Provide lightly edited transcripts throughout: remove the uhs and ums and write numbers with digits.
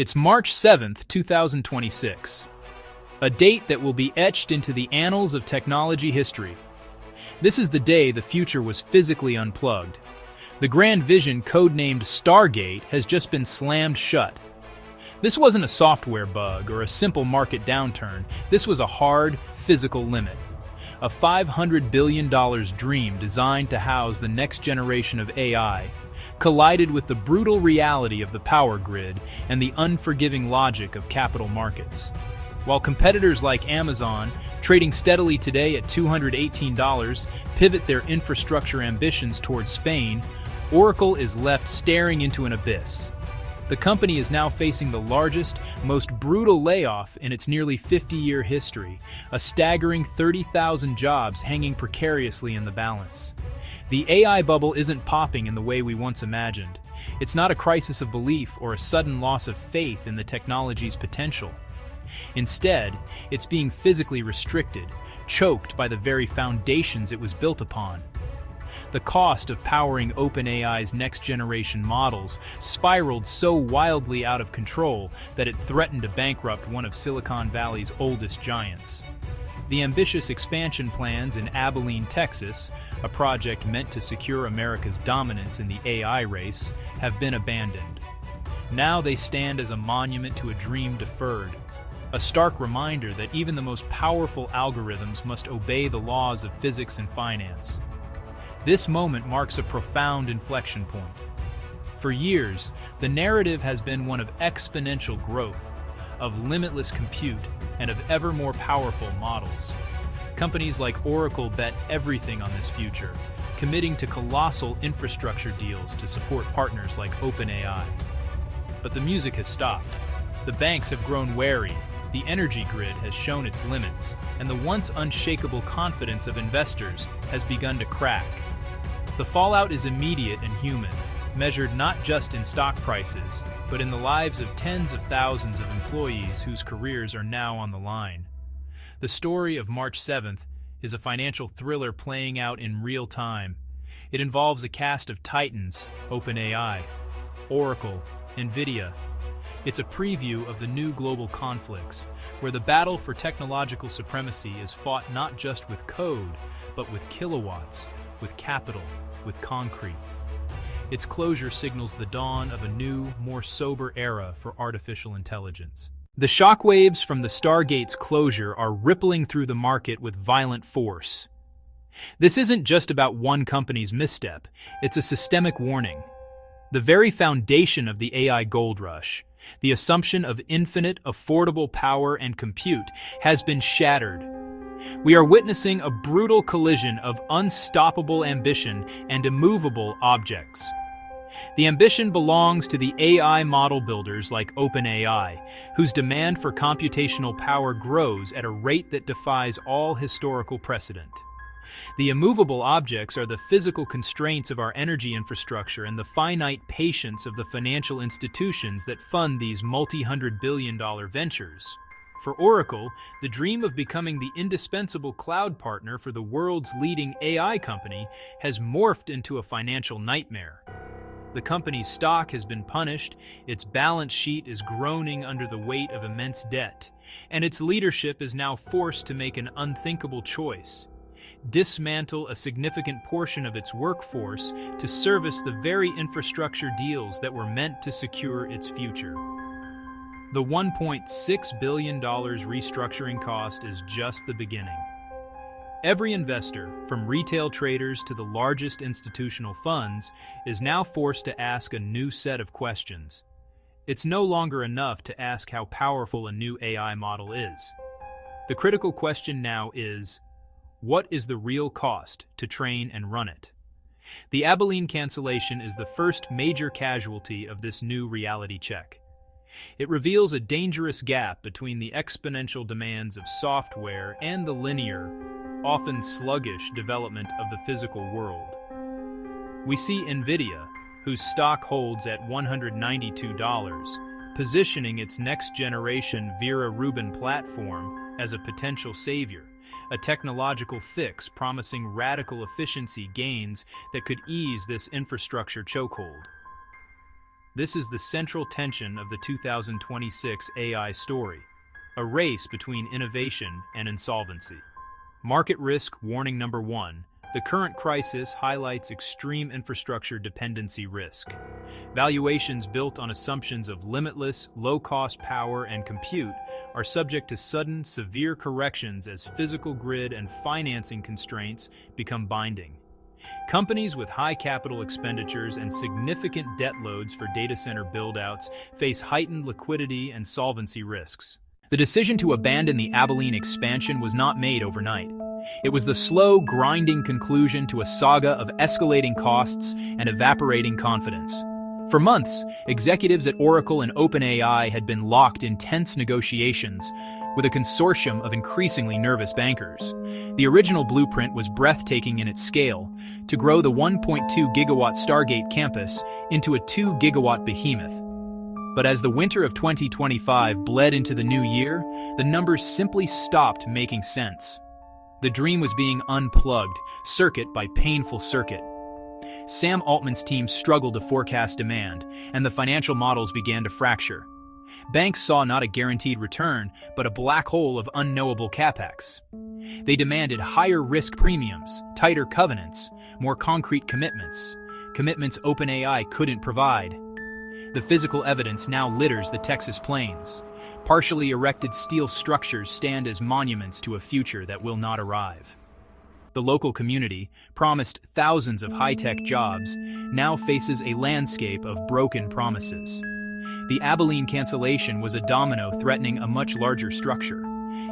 It's March 7th, 2026, a date that will be etched into the annals of technology history. This is the day the future was physically unplugged. The grand vision, codenamed Stargate, has just been slammed shut. This wasn't a software bug or a simple market downturn. This was a hard, physical limit. A $500 billion dream designed to house the next generation of AI collided with the brutal reality of the power grid and the unforgiving logic of capital markets. While competitors like Amazon, trading steadily today at $218, pivot their infrastructure ambitions towards Spain, Oracle is left staring into an abyss. The company is now facing the largest, most brutal layoff in its nearly 50-year history, a staggering 30,000 jobs hanging precariously in the balance. The AI bubble isn't popping in the way we once imagined. It's not a crisis of belief or a sudden loss of faith in the technology's potential. Instead, it's being physically restricted, choked by the very foundations it was built upon. The cost of powering OpenAI's next-generation models spiraled so wildly out of control that it threatened to bankrupt one of Silicon Valley's oldest giants. The ambitious expansion plans in Abilene, Texas, a project meant to secure America's dominance in the AI race, have been abandoned. Now they stand as a monument to a dream deferred, a stark reminder that even the most powerful algorithms must obey the laws of physics and finance. This moment marks a profound inflection point. For years, the narrative has been one of exponential growth, of limitless compute, and of ever more powerful models. Companies like Oracle bet everything on this future, committing to colossal infrastructure deals to support partners like OpenAI. But the music has stopped. The banks have grown wary, the energy grid has shown its limits, and the once unshakable confidence of investors has begun to crack. The fallout is immediate and human, measured not just in stock prices, but in the lives of tens of thousands of employees whose careers are now on the line. The story of March 7th is a financial thriller playing out in real time. It involves a cast of titans, OpenAI, Oracle, NVIDIA. It's a preview of the new global conflicts, where the battle for technological supremacy is fought not just with code, but with kilowatts, with capital, with concrete. Its closure signals the dawn of a new, more sober era for artificial intelligence. The shockwaves from the Stargate's closure are rippling through the market with violent force. This isn't just about one company's misstep, it's a systemic warning. The very foundation of the AI gold rush, the assumption of infinite, affordable power and compute, has been shattered. We are witnessing a brutal collision of unstoppable ambition and immovable objects. The ambition belongs to the AI model builders like OpenAI, whose demand for computational power grows at a rate that defies all historical precedent. The immovable objects are the physical constraints of our energy infrastructure and the finite patience of the financial institutions that fund these multi-hundred-billion-dollar ventures. For Oracle, the dream of becoming the indispensable cloud partner for the world's leading AI company has morphed into a financial nightmare. The company's stock has been punished, its balance sheet is groaning under the weight of immense debt, and its leadership is now forced to make an unthinkable choice: dismantle a significant portion of its workforce to service the very infrastructure deals that were meant to secure its future. The $1.6 billion restructuring cost is just the beginning. Every investor, from retail traders to the largest institutional funds, is now forced to ask a new set of questions. It's no longer enough to ask how powerful a new AI model is. The critical question now is, what is the real cost to train and run it? The Abilene cancellation is the first major casualty of this new reality check. It reveals a dangerous gap between the exponential demands of software and the linear, often sluggish development of the physical world. We see NVIDIA, whose stock holds at $192, positioning its next-generation Vera Rubin platform as a potential savior, a technological fix promising radical efficiency gains that could ease this infrastructure chokehold. This is the central tension of the 2026 AI story, a race between innovation and insolvency. Market risk warning number 1. The current crisis highlights extreme infrastructure dependency risk. Valuations built on assumptions of limitless, low-cost power and compute are subject to sudden, severe corrections as physical grid and financing constraints become binding. Companies with high capital expenditures and significant debt loads for data center build-outs face heightened liquidity and solvency risks. The decision to abandon the Abilene expansion was not made overnight. It was the slow, grinding conclusion to a saga of escalating costs and evaporating confidence. For months, executives at Oracle and OpenAI had been locked in tense negotiations with a consortium of increasingly nervous bankers. The original blueprint was breathtaking in its scale, to grow the 1.2 gigawatt Stargate campus into a 2 gigawatt behemoth. But as the winter of 2025 bled into the new year, the numbers simply stopped making sense. The dream was being unplugged, circuit by painful circuit. Sam Altman's team struggled to forecast demand, and the financial models began to fracture. Banks saw not a guaranteed return, but a black hole of unknowable capex. They demanded higher risk premiums, tighter covenants, more concrete commitments OpenAI couldn't provide. The physical evidence now litters the Texas plains. Partially erected steel structures stand as monuments to a future that will not arrive. The local community, promised thousands of high-tech jobs, now faces a landscape of broken promises. The Abilene cancellation was a domino threatening a much larger structure.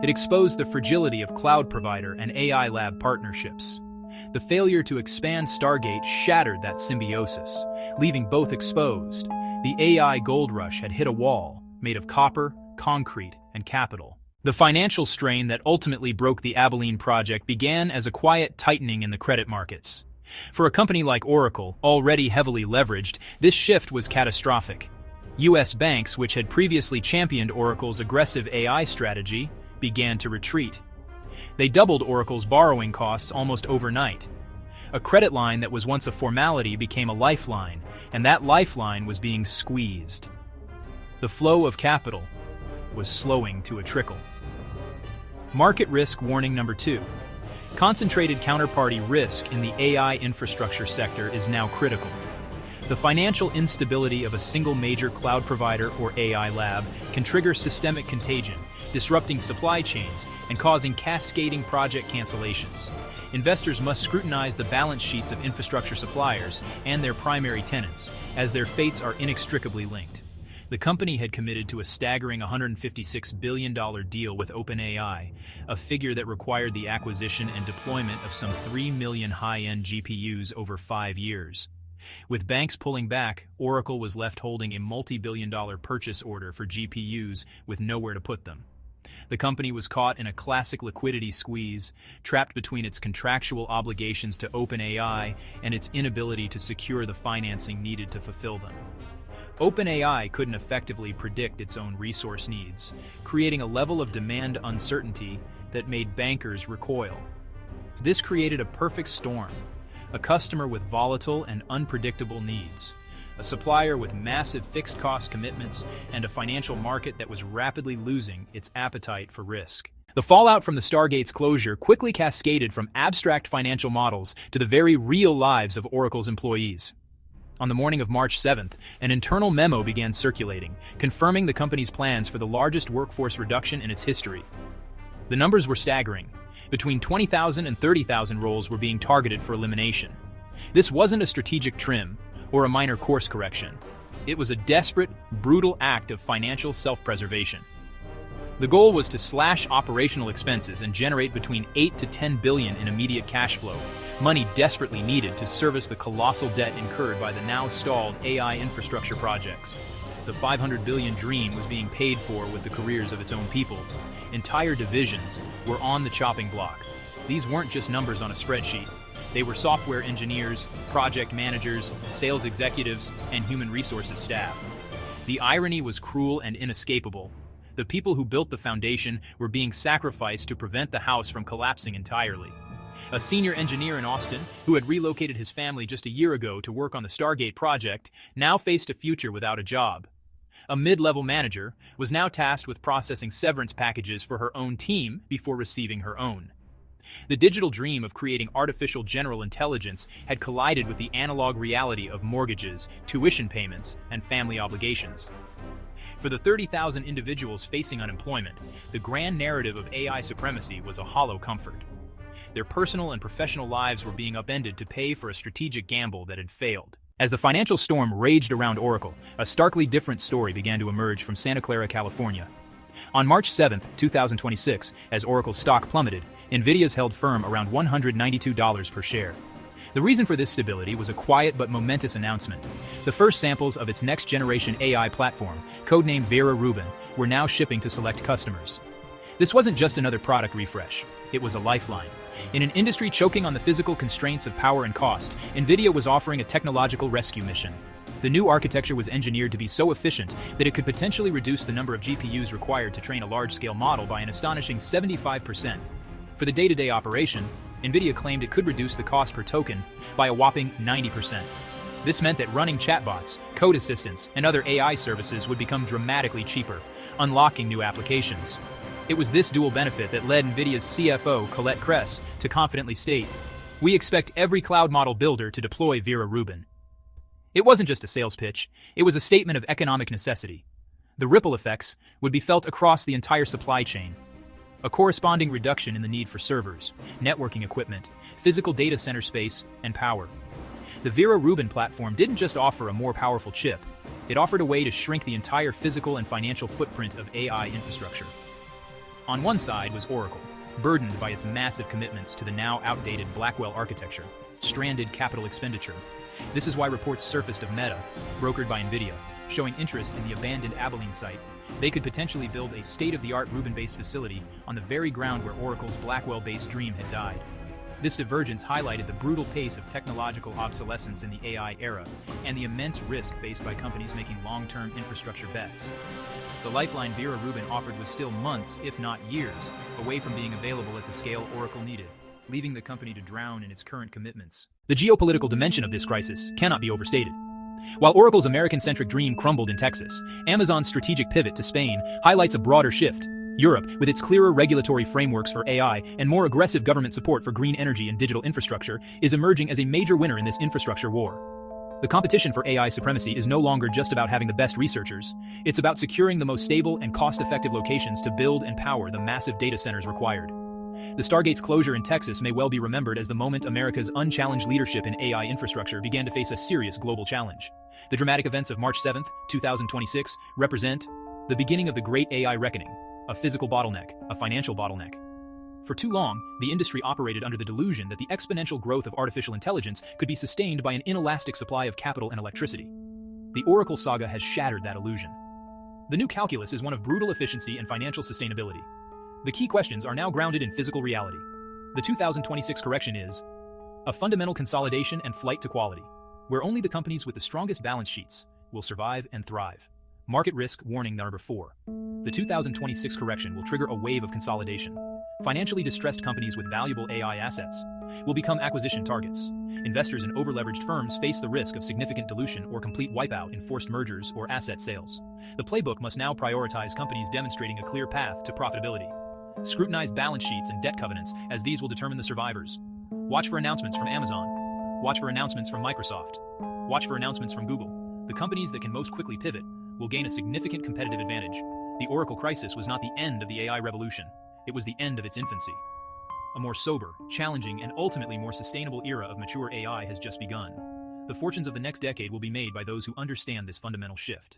It exposed the fragility of cloud provider and AI lab partnerships. The failure to expand Stargate shattered that symbiosis, leaving both exposed. The AI gold rush had hit a wall, made of copper, concrete, and capital. The financial strain that ultimately broke the Abilene project began as a quiet tightening in the credit markets. For a company like Oracle, already heavily leveraged, this shift was catastrophic. U.S. banks, which had previously championed Oracle's aggressive AI strategy, began to retreat. They doubled Oracle's borrowing costs almost overnight. A credit line that was once a formality became a lifeline, and that lifeline was being squeezed. The flow of capital was slowing to a trickle. Market risk warning number 2. Concentrated counterparty risk in the AI infrastructure sector is now critical. The financial instability of a single major cloud provider or AI lab can trigger systemic contagion, disrupting supply chains and causing cascading project cancellations. Investors must scrutinize the balance sheets of infrastructure suppliers and their primary tenants, as their fates are inextricably linked. The company had committed to a staggering $156 billion deal with OpenAI, a figure that required the acquisition and deployment of some 3 million high-end GPUs over 5 years. With banks pulling back, Oracle was left holding a multi-billion-dollar purchase order for GPUs with nowhere to put them. The company was caught in a classic liquidity squeeze, trapped between its contractual obligations to OpenAI and its inability to secure the financing needed to fulfill them. OpenAI couldn't effectively predict its own resource needs, creating a level of demand uncertainty that made bankers recoil. This created a perfect storm: a customer with volatile and unpredictable needs, a supplier with massive fixed cost commitments, and a financial market that was rapidly losing its appetite for risk. The fallout from the Stargate's closure quickly cascaded from abstract financial models to the very real lives of Oracle's employees. On the morning of March 7th, an internal memo began circulating, confirming the company's plans for the largest workforce reduction in its history. The numbers were staggering. Between 20,000 and 30,000 roles were being targeted for elimination. This wasn't a strategic trim or a minor course correction. It was a desperate, brutal act of financial self-preservation. The goal was to slash operational expenses and generate between $8 to $10 billion in immediate cash flow, money desperately needed to service the colossal debt incurred by the now stalled AI infrastructure projects. The $500 billion dream was being paid for with the careers of its own people. Entire divisions were on the chopping block. These weren't just numbers on a spreadsheet. They were software engineers, project managers, sales executives, and human resources staff. The irony was cruel and inescapable. The people who built the foundation were being sacrificed to prevent the house from collapsing entirely. A senior engineer in Austin, who had relocated his family just a year ago to work on the Stargate project, now faced a future without a job. A mid-level manager was now tasked with processing severance packages for her own team before receiving her own. The digital dream of creating artificial general intelligence had collided with the analog reality of mortgages, tuition payments, and family obligations. For the 30,000 individuals facing unemployment, the grand narrative of AI supremacy was a hollow comfort. Their personal and professional lives were being upended to pay for a strategic gamble that had failed. As the financial storm raged around Oracle, a starkly different story began to emerge from Santa Clara, California. On March 7, 2026, as Oracle's stock plummeted, NVIDIA's held firm around $192 per share. The reason for this stability was a quiet but momentous announcement. The first samples of its next-generation AI platform, codenamed Vera Rubin, were now shipping to select customers. This wasn't just another product refresh. It was a lifeline. In an industry choking on the physical constraints of power and cost, NVIDIA was offering a technological rescue mission. The new architecture was engineered to be so efficient that it could potentially reduce the number of GPUs required to train a large-scale model by an astonishing 75%. For the day-to-day operation, NVIDIA claimed it could reduce the cost per token by a whopping 90%. This meant that running chatbots, code assistants, and other AI services would become dramatically cheaper, unlocking new applications. It was this dual benefit that led NVIDIA's CFO, Colette Kress, to confidently state, "We expect every cloud model builder to deploy Vera Rubin." It wasn't just a sales pitch, it was a statement of economic necessity. The ripple effects would be felt across the entire supply chain. A corresponding reduction in the need for servers, networking equipment, physical data center space, and power. The Vera Rubin platform didn't just offer a more powerful chip, it offered a way to shrink the entire physical and financial footprint of AI infrastructure. On one side was Oracle, burdened by its massive commitments to the now outdated Blackwell architecture, stranded capital expenditure. This is why reports surfaced of Meta, brokered by NVIDIA, showing interest in the abandoned Abilene site. They could potentially build a state-of-the-art Rubin-based facility on the very ground where Oracle's Blackwell-based dream had died. This divergence highlighted the brutal pace of technological obsolescence in the AI era and the immense risk faced by companies making long-term infrastructure bets. The lifeline Vera Rubin offered was still months, if not years, away from being available at the scale Oracle needed, leaving the company to drown in its current commitments. The geopolitical dimension of this crisis cannot be overstated. While Oracle's American-centric dream crumbled in Texas, Amazon's strategic pivot to Spain highlights a broader shift. Europe, with its clearer regulatory frameworks for AI and more aggressive government support for green energy and digital infrastructure, is emerging as a major winner in this infrastructure war. The competition for AI supremacy is no longer just about having the best researchers. It's about securing the most stable and cost-effective locations to build and power the massive data centers required. The Stargate's closure in Texas may well be remembered as the moment America's unchallenged leadership in AI infrastructure began to face a serious global challenge. The dramatic events of March 7, 2026, represent the beginning of the great AI reckoning, a physical bottleneck, a financial bottleneck. For too long, the industry operated under the delusion that the exponential growth of artificial intelligence could be sustained by an inelastic supply of capital and electricity. The Oracle saga has shattered that illusion. The new calculus is one of brutal efficiency and financial sustainability. The key questions are now grounded in physical reality. The 2026 correction is a fundamental consolidation and flight to quality, where only the companies with the strongest balance sheets will survive and thrive. Market risk warning number 4. The 2026 correction will trigger a wave of consolidation. Financially distressed companies with valuable AI assets will become acquisition targets. Investors in overleveraged firms face the risk of significant dilution or complete wipeout in forced mergers or asset sales. The playbook must now prioritize companies demonstrating a clear path to profitability. Scrutinize balance sheets and debt covenants, as these will determine the survivors. Watch for announcements from Amazon. Watch for announcements from Microsoft. Watch for announcements from Google. The companies that can most quickly pivot will gain a significant competitive advantage. The Oracle crisis was not the end of the AI revolution. It was the end of its infancy. A more sober, challenging, and ultimately more sustainable era of mature AI has just begun. The fortunes of the next decade will be made by those who understand this fundamental shift.